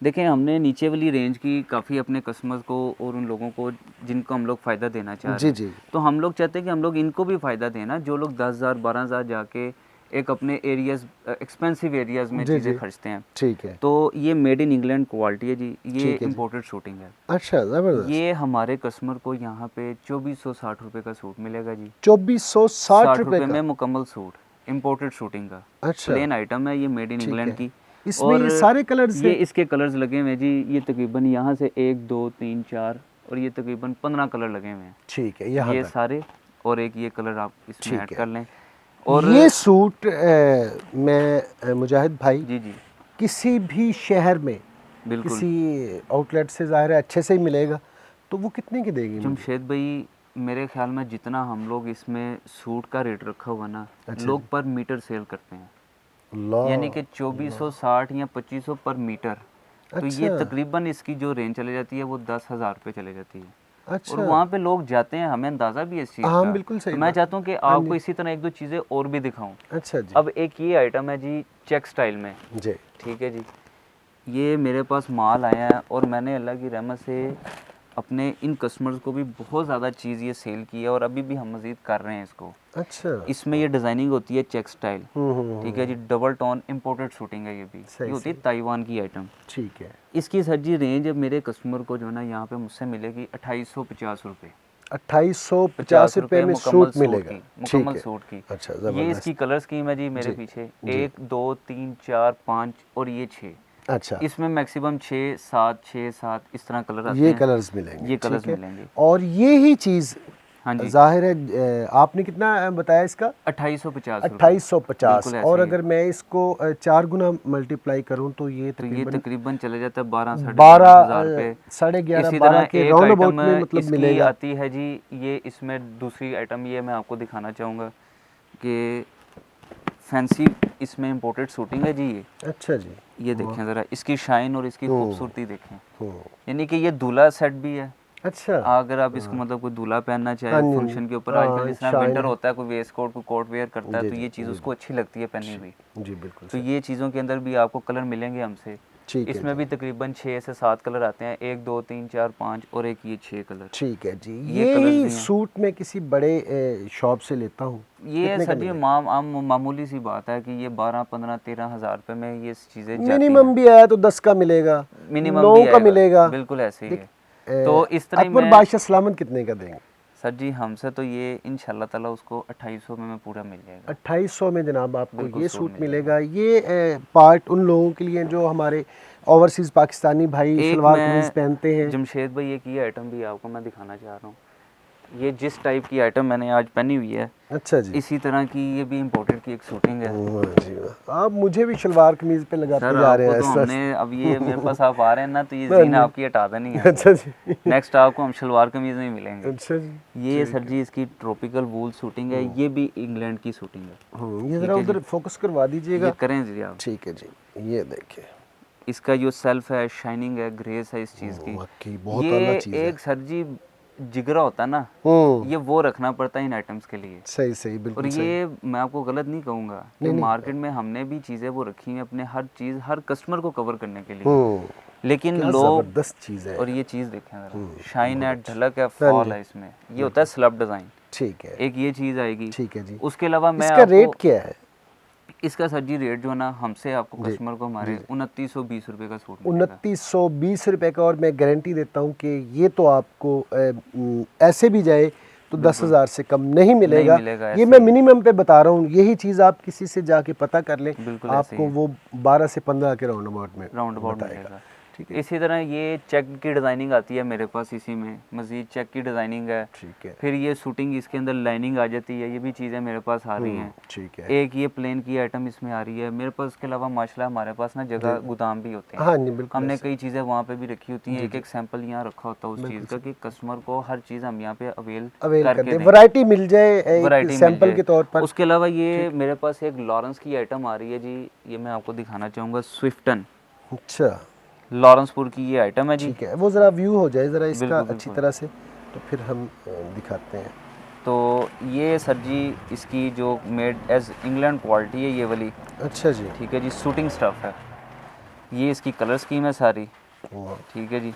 देखें, हमने नीचे वाली रेंज की काफ़ी अपने कस्टमर्स को और उन लोगों को जिनको हम लोग फ़ायदा देना चाह रहे जी हैं, जी। तो हम लोग चाहते हैं कि हम लोग इनको भी फ़ायदा देना, जो लोग 10,000 12,000 जाके एक अपने एरियाज़ एक्सपेंसिव एरियाज़ में जी चीज़ें जी। खर्चते हैं। ठीक है। तो ये मेड इन इंग्लैंड क्वालिटी है जी, ये ठीक है जी। इम्पोर्टेड शूटिंग है। अच्छा, ज़बरदस्त। ये हमारे कस्टमर को यहाँ पे 2460 रुपये का सूट मिलेगा जी। 2460 60 रुपये रुपये का। में मुकम्मल सूट, इम्पोर्टेड शूटिंग का। अच्छा। प्लेन आइटम है ये, मेड इन ठीक इंग्लैंड है। की। इसमें और ये सारे कलर्स ये हैं? इसके कलर्स लगे हुए हैं जी, ये तकरीबन यहाँ से 1 2 3 4 और ये तकरीबन 15 कलर लगे हुए हैं। ठीक है, यहाँ ये तक। सारे, और एक ये कलर आप इसमें ठीक ऐड है। कर लें। और ये सूट मैं मुजाहिद भाई जी जी किसी भी शहर में बिल्कुल। किसी आउटलेट से ज़ाहिर है अच्छे से ही मिलेगा, तो वो कितने की देगी मुझे? जमशेद भाई, मेरे ख्याल में जितना हम लोग इसमें सूट का रेट रखा हुआ ना, अच्छा लोग जी। पर मीटर सेल करते हैं। अल्लाह। यानी कि 2460 या 2500 पर मीटर। तो ये अच्छा। तकरीबन इसकी जो रेंज चली जाती है वो 10,000 रुपये चली जाती है। और अच्छा। वहाँ पे लोग जाते हैं, हमें अंदाज़ा भी है इस चीज़ हाँ, का। बिल्कुल सही तो मैं बात। चाहता हूँ कि हाँ आपको जी। इसी तरह एक दो चीज़ें और भी दिखाऊं। अच्छा जी। अब एक ये आइटम है जी चेक स्टाइल में, जी। ठीक है जी। ये मेरे पास माल आया है और मैंने अल्लाह की रहमत से अपने इन कस्टमर्स को भी बहुत ज़्यादा चीज़ ये सेल की है और अभी भी हम मज़ीद कर रहे हैं इसको। अच्छा। इसमें ये डिज़ाइनिंग होती है चेक स्टाइल, हम्म। ठीक है जी। डबल टोन इम्पोर्टेड शूटिंग है ये भी। सही, ये होती है सही। ताइवान की आइटम। ठीक है। इसकी सर जी रेंज मेरे कस्टमर को जो है ना यहाँ पे मुझसे मिलेगी 2850 रुपये। 2850 रुपए में सूट मिलेगा। ठीक मुकम्मल है। सूट की। अच्छा, ये इसकी ज़बरदस्त। कलर स्कीम है जी मेरे जी, पीछे, जी। 1 2 3 4 5 और ये 6। अच्छा, इसमें मैक्सिमम 6 7 इस तरह कलर आते ये हैं। कलर्स मिलेंगे। ये कलर्स ठीक है। मिलेंगे। और ये ही चीज़ हाँ जी, ज़ाहिर है आपने कितना बताया इसका? 2850 रुपये। 2850। बिल्कुल ऐसे और ही अगर मैं इसको 4 गुना मल्टीप्लाई करूं तो ये तो ये तकरीबन तकरीबन चले जाता है 12 साढ़े 12 हज़ार रुपये। 11.5 इसी 12 तरह के एक राउंड आइटम अबाउट में मतलब इसकी मिलेगा। आती है जी, ये इसमें दूसरी आइटम ये मैं आपको दिखाना चाहूँगा कि फैंसी इसमें इम्पोर्टेड शूटिंग है जी। अच्छा जी। ये देखें ज़रा इसकी शाइन और इसकी खूबसूरती देखें। हम्म। यानी कि ये दूल्हा सेट भी है। अच्छा। अगर आप इसको मतलब कोई दूल्हा पहनना चाहे हाँ जी, फंक्शन के ऊपर, हाँ, आजकल जिस तरह शाइन विंटर है। होता है, कोई वेस्ट कोट कोई कोट वेयर करता है जी, तो जी, ये चीज़ जी, उसको अच्छी लगती है पहनी हुई। जी बिल्कुल तो सही। ये चीज़ों के अंदर भी आपको कलर मिलेंगे हमसे। ठीक है इसमें जी। भी तकरीबन 6 से 7 कलर आते हैं, 1 2 3 4 5 और एक ये 6 कलर। ठीक है जी। ये कलर्स यही भी हैं। सूट मैं किसी बड़े शॉप से लेता हूँ, ये कितने का सर जी मिलेगा? मामूली सी बात है कि ये 12 15 13 हज़ार रुपये में ये चीज़ें जाती मिनिमम हैं। भी आया तो 10 का मिलेगा, मिनिमम 9 भी का आएगा, मिलेगा। बिल्कुल ऐसे ही देख, है। तो इस तरह ही अकबर मैं बादशाह सलामत कितने का देंगे? सर जी हमसे तो ये इंशाल्लाह ताला उसको 2800 में पूरा मिल जाएगा। 2800 में जनाब आपको बिल्कुल ये सूट सूट मिल मिलेगा। ये पार्ट उन लोगों के लिए जो हमारे ओवरसीज़ पाकिस्तानी भाई एक सलवार मैं कमीज़ पहनते हैं। जमशेद भाई एक ये आइटम भी आपको मैं दिखाना चाह रहा हूँ। ये जिस टाइप की आइटम मैंने आज पहनी हुई है, अच्छा जी। इसी तरह की ये भी इम्पोर्टेड की एक शूटिंग है। वाह जी वाह। आप मुझे भी सलवार कमीज़ पे लगाते सर जा रहे आपको हैं तो ऐसा। हमने अब ये मेरे पास आप आ रहे हैं ना तो ये हाँ जीन जी। आपकी हटा देनी है। अच्छा जी। नेक्स्ट आपको हम शलवार कमीज में मिलेंगे। अच्छा जी। ये सर जी इसकी ट्रॉपिकल वूल शूटिंग है, ये भी इंग्लैंड की शूटिंग है। ये ठीक ज़रा है उधर जी। फोकस करवा दीजिएगा। ये करें जी आप। ठीक है जी। ये देखिए, इसका जो सेल्फ है, शाइनिंग है, ग्रेस है इस चीज़ की। वाकई बहुत ये आला चीज़ है। एक सर जी जिगरा होता है ना, ये वो रखना पड़ता है इन आइटम्स के लिए। सही सही और बिल्कुल सही। ये मैं आपको गलत नहीं कहूँगा कि नहीं, नहीं। मार्केट में हमने भी चीज़ें वो रखी हैं अपने हर चीज़ हर कस्टमर को कवर करने के लिए, हम्म। लेकिन क्या लोग ज़बरदस्त चीज़ है। और ये चीज़ देखें ज़रा, शाइन है, झलक है, हाँ फॉल जी। है इसमें। ये होता है स्लब डिज़ाइन। ठीक है। एक ये चीज़ आएगी। ठीक है जी। उसके अलावा मैं इसका रेट आपको क्या है? इसका सर जी रेट जो है ना हमसे आपको जी, कस्टमर को हमारे 2920 रुपये का सूट मिलेगा। 2920 रुपये का। और मैं गारंटी देता हूँ कि ये तो आपको ऐसे भी जाए तो 10,000 से कम नहीं मिलेगा। मिलेगा, ये ऐसे मैं ही। मिनिमम पे बता रहा हूँ। यही चीज़ आप किसी से जाके पता कर लें, बिल्कुल ऐसे ही आपको है। वो 12 से 15 के राउंड अबाउट में राउंड अबाउट बताएगा। मिलेगा। ठीक है। इसी तरह ये चेक की डिज़ाइनिंग आती है मेरे पास, इसी में मज़ीद चेक की डिज़ाइनिंग है। ठीक है। फिर ये शूटिंग इसके अंदर लाइनिंग आ जाती है, ये भी चीज़ें मेरे पास आ रही हैं। ठीक है। एक ये प्लेन की आइटम इसमें आ रही है मेरे पास। उसके अलावा माशाल्लाह हमारे पास ना जगह गोदाम भी होते हैं। हाँ जी बिल्कुल हमने ऐसे। कई चीज़ें वहाँ पे भी रखी होती हैं, एक एक सैंपल यहाँ रखा होता है उस चीज़ का कि कस्टमर को हर चीज़ हम यहाँ पे अवेल कर करके दे, दें, वैरायटी मिल जाए एक वैरायटी मिल सैंपल जाए। के तौर पर। उसके अलावा ये मेरे पास एक लॉरेंस की आइटम आ रही है जी, ये मैं आपको दिखाना चाहूँगा। स्विफ्टन अच्छा लॉरेंसपुर की ये आइटम है जी। ठीक है। वो ज़रा व्यू हो जाए ज़रा इसका बिल्कुल, अच्छी बिल्कुल। तरह से, तो फिर हम दिखाते हैं। तो ये सर जी इसकी जो मेड एज इंग्लैंड क्वालिटी है ये वाली, अच्छा जी। ठीक है जी। शूटिंग स्टफ है, ये इसकी कलर स्कीम है सारी, वाह। ठीक है जी।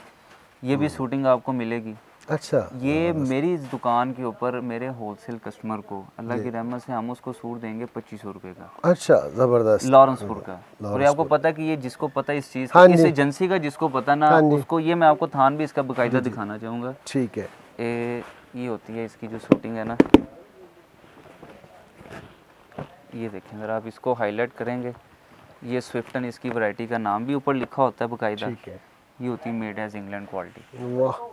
ये भी शूटिंग आपको मिलेगी। अच्छा। ये मेरी इस दुकान के ऊपर मेरे होलसेल कस्टमर को अल्लाह की रहमत से हम उसको सूट देंगे 2500 रुपये का, अच्छा ज़बरदस्त। लॉरेंसपुर का। और ये आपको पता है कि ये जिसको पता है इस चीज़ हाँ की, इस जी। एजेंसी का जिसको पता ना, हाँ जी। उसको ये मैं आपको थान भी इसका बाकायदा दिखाना चाहूँगा। ठीक है। ये होती है इसकी जो शूटिंग है ना, ये देखें ज़रा आप इसको हाईलाइट करेंगे, ये स्विफ्टन इसकी वैरायटी का नाम भी ऊपर लिखा होता है बाकायदा। ठीक है। ये होती है मेड एज इंग्लैंड क्वालिटी। वाह,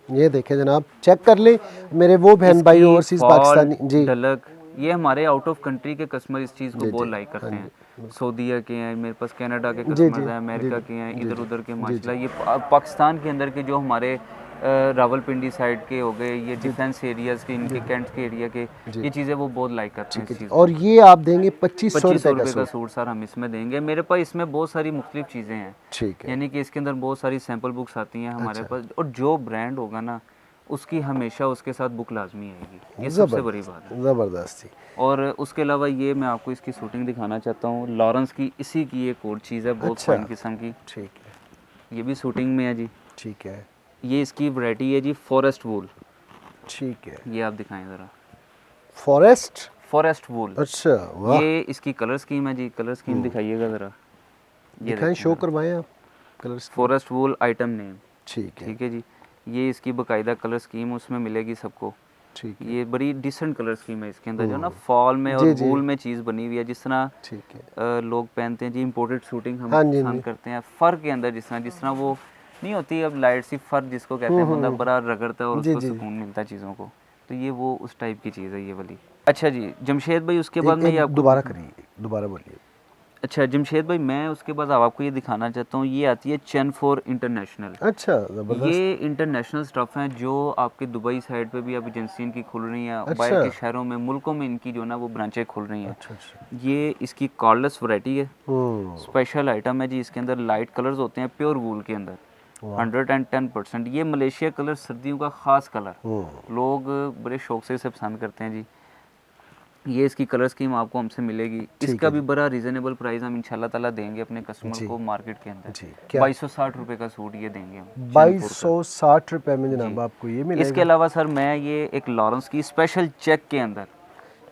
ये देखें जनाब, चेक कर ले मेरे वो बहन भाई ओवरसीज़ पाकिस्तानी जी। ढलक, ये हमारे आउट ऑफ कंट्री के कस्टमर इस चीज़ को बहुत लाइक करते हैं। सऊदीया के हैं मेरे पास, कनाडा के कस्टमर्स हैं, अमेरिका के हैं, इधर उधर के माशाल्लाह। ये पाकिस्तान के अंदर के जो हमारे रावलपिंडी साइड के हो गए, ये डिफेंस एरियाज के, इनके कैंट के एरिया के, ये चीज़ें वो बहुत लाइक करते हैं इस चीज़ को। और ये आप देंगे 2500 2500 रुपये रुपये का का सूट। सूट सर हम इसमें देंगे। मेरे पास इसमें बहुत सारी मुख्तलिफ चीज़ें हैं, ठीक है। यानी कि इसके अंदर बहुत सारी सैम्पल बुक्स आती हैं हमारे पास, और जो ब्रांड होगा ना उसकी हमेशा उसके साथ बुक लाजमी आएगी, ये सबसे बड़ी बात है। ज़बरदस्ती। और उसके अलावा ये मैं आपको इसकी शूटिंग दिखाना चाहता हूँ, लॉरेंस की इसी की एक और चीज़ है बहुत अच्छा। फाइन किस्म की, ठीक है। ये भी शूटिंग में है जी। ठीक है। ये इसकी वैरायटी है जी फॉरेस्ट वूल, ठीक है। ये आप दिखाएं ज़रा, फॉरेस्ट वूल। अच्छा, वाह। ये इसकी कलर स्कीम है जी, कलर स्कीम दिखाइएगा ज़रा, ये दिखाएं, शो करवाएं आप कलर्स। फॉरेस्ट वूल आइटम नेम, ठीक है। ठीक है जी। ये इसकी बाकायदा कलर स्कीम उसमें मिलेगी सबको। ठीक है। ये बड़ी डिसेंट कलर स्कीम है इसके अंदर, जो ना फॉल में और जी, जी। वूल में चीज़ बनी हुई है, जिस तरह ठीक है। लोग पहनते हैं जी इम्पोर्टेड सूटिंग हम हाँ जी, पसंद करते हैं, फर के अंदर जिस तरह वो नहीं होती अब लाइट सी फर जिसको कहते हैं, बंदा बड़ा रगड़ता है और जी, उसको जी। सुकून मिलता है चीज़ों को, तो ये वो उस टाइप की चीज़ है ये वाली। अच्छा जी जमशेद भाई, उसके बाद मैं ये आपको दोबारा करिए, दोबारा बोलिए। अच्छा जमशेद भाई, मैं उसके बाद अब आपको ये दिखाना चाहता हूँ, ये आती है चेन फॉर इंटरनेशनल। अच्छा, ज़बरदस्त। ये इंटरनेशनल स्टफ़ हैं जो आपके दुबई साइड पे भी अब एजेंसी इनकी खुल रही हैं, अच्छा। बाहर के शहरों में, मुल्कों में इनकी जो ना वो ब्रांचें खुल रही हैं। अच्छा अच्छा। ये इसकी कॉर्डलेस वैरायटी है, हम्म। स्पेशल आइटम है जी। इसके अंदर लाइट कलर्स होते हैं प्योर वूल के अंदर, 110%। ये मलेशिया कलर, सर्दियों का ख़ास कलर, लोग बड़े शौक से इसे पसंद करते हैं जी। ये इसकी कलर स्कीम आपको हमसे मिलेगी, इसका भी बड़ा रीज़नेबल प्राइस हम इंशाल्लाह ताला देंगे अपने कस्टमर को मार्केट के अंदर। जी, क्या? 2260 रुपये का सूट ये देंगे हम, 2260 रुपये में जनाब आपको ये मिलेगा। इसके अलावा सर मैं ये एक लॉरेंस की स्पेशल चेक के अंदर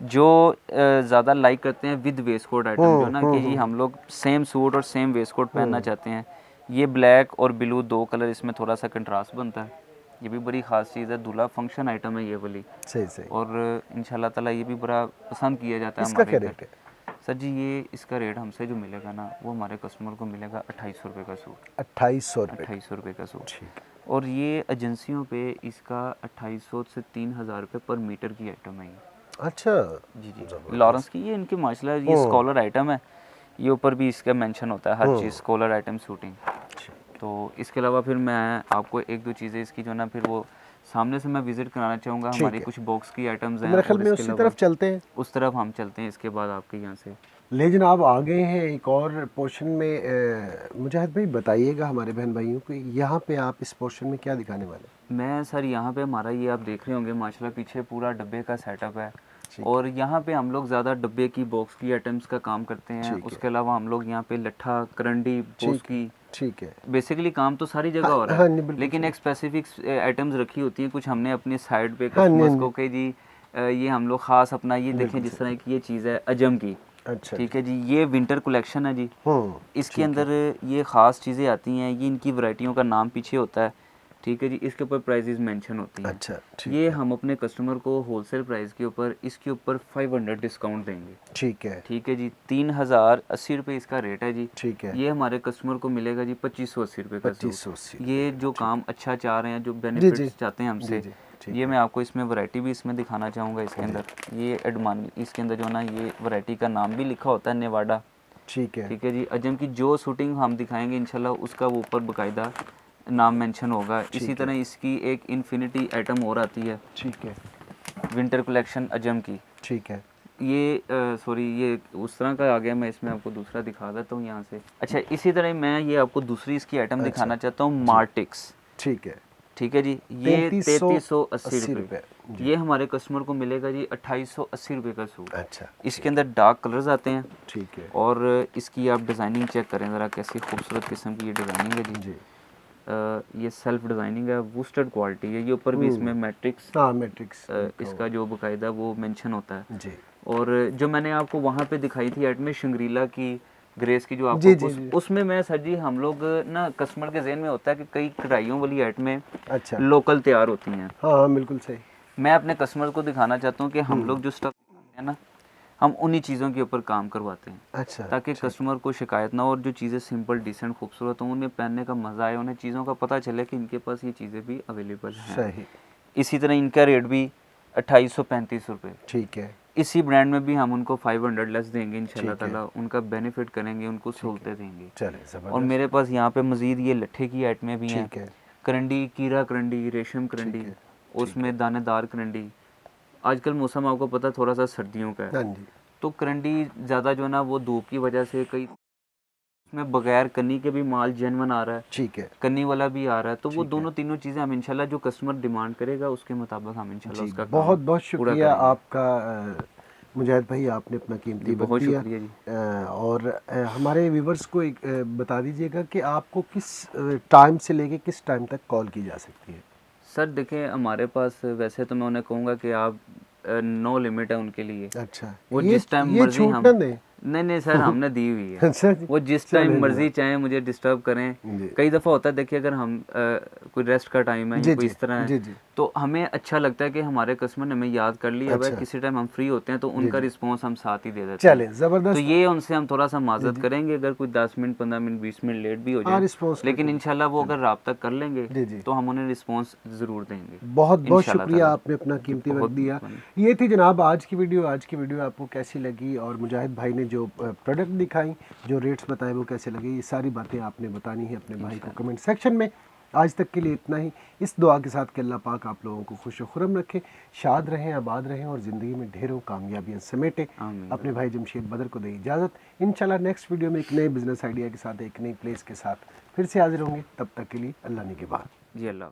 जो ज़्यादा लाइक करते हैं विद वेस्ट कोट आइटम, जो ना कि जी हम लोग सेम सूट और सेम वेस्ट कोट पहनना चाहते हैं, ये ब्लैक और ब्लू दो कलर, इसमें थोड़ा सा कंट्रास्ट बनता है, ये भी बड़ी ख़ास चीज़ है, दूल्हा फंक्शन आइटम है ये वाली। सही सही। और इंशाल्लाह ताला ये भी बड़ा पसंद किया जाता है इसका हमारे क्या इधर। रेट है? सर जी ये इसका रेट हमसे जो मिलेगा ना वो हमारे कस्टमर को मिलेगा 2800 रुपये का सूट, 2800 रुपये। 2800 रुपये का सूट। ठीक। और ये एजेंसियों पे इसका 2800 से 3000 रुपये पर मीटर की आइटम है ये। अच्छा जी जी, लॉरेंस की ये इनकी माशाल्लाह ये स्कॉलर आइटम है, ये ऊपर भी इसका मेंशन होता है हर चीज़, स्कॉलर आइटम शूटिंग। तो इसके अलावा फिर मैं आपको एक दो चीज़ें इसकी जो ना फिर वो सामने से मैं विजिट कराना चाहूँगा, हमारी कुछ बॉक्स की आइटम्स हैं, मेरे ख्याल और में इसके उसी अलावा तरफ चलते हैं। उस तरफ हम चलते हैं इसके बाद आपके यहाँ से। ले जनाब आ गए हैं एक और पोर्शन में। मुजाहिद भाई बताइएगा हमारे बहन भाइयों को यहाँ पे आप इस पोर्शन में क्या दिखाने वाले हैं? मैं सर यहाँ पे हमारा ये आप देख रहे होंगे माशाल्लाह पीछे पूरा डब्बे का सेटअप है, और यहाँ पे हम लोग ज़्यादा डब्बे की बॉक्स की आइटम्स का काम करते हैं। उसके अलावा हम लोग यहाँ पे लट्ठा, करंडी, पोस्ट की, ठीक है। बेसिकली काम तो सारी जगह हो रहा हाँ, है, नहीं, बिल्कुल लेकिन एक स्पेसिफिक आइटम्स रखी होती हैं कुछ हमने अपनी साइड पे कस्टमर्स को कि जी ये हम लोग ख़ास अपना ये देखें, जिस तरह की ये चीज़ है अजम की, अच्छा। ठीक है जी, ये विंटर कलेक्शन है जी। इसके अंदर ये ख़ास चीज़ें आती हैं, ये इनकी वैरायटियों का नाम पीछे होता है, ठीक है जी, इसके ऊपर प्राइसेस मेंशन होती हैं। अच्छा, ठीक ये हम अपने कस्टमर को होलसेल प्राइस के ऊपर इसके ऊपर 500 डिस्काउंट देंगे, ठीक है। ठीक है जी। 3080 रुपये इसका रेट है जी। ठीक है। ये हमारे कस्टमर को मिलेगा जी 2580 रुपये का सूट। 2580। ये जो काम अच्छा चाह रहे हैं, जो बेनिफिट्स चाहते हैं हमसे, ये मैं आपको इसमें वैरायटी भी इसमें दिखाना चाहूँगा। इसके अंदर ये एडमान, इसके अंदर जो ना ये वैरायटी का नाम भी लिखा होता है नेवाडा, ठीक है। ठीक है जी। अजम की जो शूटिंग हम दिखाएंगे इंशाल्लाह उसका वो ऊपर बाकायदा नाम मेंशन होगा। इसी तरह इसकी एक इन्फिनिटी आइटम और आती है, ठीक है। विंटर कलेक्शन अजम की, ठीक है। ये सॉरी ये उस तरह का आ गया, मैं इसमें आपको दूसरा दिखा देता हूँ यहाँ से। अच्छा इसी तरह मैं ये आपको दूसरी इसकी आइटम दिखाना चाहता हूँ, मार्टिक्स, ठीक है। ठीक है जी। ये 3380 रुपये। रुपये, ये हमारे कस्टमर को मिलेगा जी 2880 रुपये का सूट। अच्छा, इसके अंदर डार्क कलर्स आते हैं, ठीक है। और इसकी आप डिज़ाइनिंग चेक करें ज़रा, कैसी खूबसूरत किस्म की ये डिज़ाइनिंग है जी। ये सेल्फ डिज़ाइनिंग है, वुस्टर्ड क्वालिटी है, ये ऊपर भी इसमें मैट्रिक्स, हाँ मैट्रिक्स इसका जो बाकायदा वो मेंशन होता है जी। और जो मैंने आपको वहाँ पे दिखाई थी एड में शंग्रीला की ग्रेस की जो आपको उसमें मैं सर जी हम लोग ना कस्टमर के जहन में होता है कि कई कढ़ाइयों वाली आइटमें अच्छा लोकल तैयार होती हैं। हाँ बिल्कुल सही। मैं अपने कस्टमर को दिखाना चाहता हूँ कि हम लोग जो स्टफ है ना, हम उन्हीं चीज़ों के ऊपर काम करवाते हैं, अच्छा, ताकि कस्टमर को शिकायत ना हो और जो चीज़ें सिंपल डिसेंट खूबसूरत हों, उन्हें पहनने का मज़ा आए, उन्हें चीज़ों का पता चले कि इनके पास ये चीज़ें भी अवेलेबल हैं। सही। इसी तरह इनका रेट भी 2835 रुपये। ठीक है। इसी ब्रांड में भी हम उनको 500 लेस देंगे इंशाल्लाह ताला, उनका बेनिफिट करेंगे, उनको सहूलतें देंगे। चले और मेरे पास यहाँ पे मज़ीद ये लट्ठे की आइटमें भी हैं, ठीक है। करंडी, कीरा करंडी, रेशम करंडी, उसमें दानेदार करंडी। आजकल मौसम आपको पता है थोड़ा सा सर्दियों का है, हाँ जी, तो करंडी ज़्यादा जो है ना वो धूप की वजह से कई उसमें बगैर कन्नी के भी माल जेन्युइन आ रहा है, ठीक है कन्नी वाला भी आ रहा है, तो वो दोनों तीनों चीज़ें हम इंशाल्लाह जो कस्टमर डिमांड करेगा उसके मुताबिक हम इंशाल्लाह जी। उसका काम बहुत बहुत पूरा शुक्रिया करेंगे। आपका मुजाहिद भाई, आपने अपना कीमती जी, वक्त बहुत दिया। शुक्रिया जी। और हमारे व्यूवर्स को एक बता दीजिएगा कि आपको किस टाइम से लेके किस टाइम तक कॉल की जा सकती है। सर देखें हमारे पास वैसे तो मैं उन्हें कहूँगा कि आप नो लिमिट है उनके लिए, अच्छा, वो ये जिस टाइम ये मर्जी छूट हम ना दें। नहीं सर हमने दी हुई है, अच्छा जी, वो जिस चलें टाइम मर्जी जनाब। चाहे मुझे डिस्टर्ब करें। जी। कई दफ़ा होता है देखिए अगर हम कोई रेस्ट का टाइम है जी या कोई जी इस तरह जी है जी, तो हमें अच्छा लगता है कि हमारे कस्टमर ने हमें याद कर लिया हुआ है, अच्छा। किसी टाइम हम फ्री होते हैं तो उनका जी। रिस्पॉन्स हम साथ ही दे देते हैं। चलें तो ज़बरदस्त। ये उनसे हम थोड़ा सा माजरत करेंगे अगर कोई 10 मिनट 15 मिनट 20 मिनट लेट भी हो हाँ, जाए, रिस्पॉन्स लेकिन करके इंशाल्लाह वो अगर राब्ता कर लेंगे जी जी। तो हम उन्हें रिस्पॉन्स ज़रूर देंगे बहुत बहुत इंशाल्लाह शुक्रिया, ताला। आपने अपना जी, कीमती वक्त बहुत दिया। मेहरबानी। ये थी जनाब आज की वीडियो। आज की वीडियो आपको कैसी लगी और मुजाहिद भाई ने जो प्रोडक्ट दिखाई, जो रेट्स बताए वो कैसे लगे, ये सारी बातें आपने बतानी है अपने भाई को कमेंट सेक्शन में। आज तक के लिए इतना ही, इस दुआ के साथ कि अल्लाह पाक आप लोगों को खुश व खुरम रखे, शाद रहें, आबाद रहें और ज़िंदगी में ढेरों कामयाबियाँ समेटे। आमीन। अपने भाई जमशेद बदर को दें इजाज़त। इंशाल्लाह नेक्स्ट वीडियो में एक नए बिजनेस आइडिया के साथ, एक नई प्लेस के साथ फिर से हाजिर होंगे। तब तक के लिए अल्लाह निगहबान। जी अल्लाह।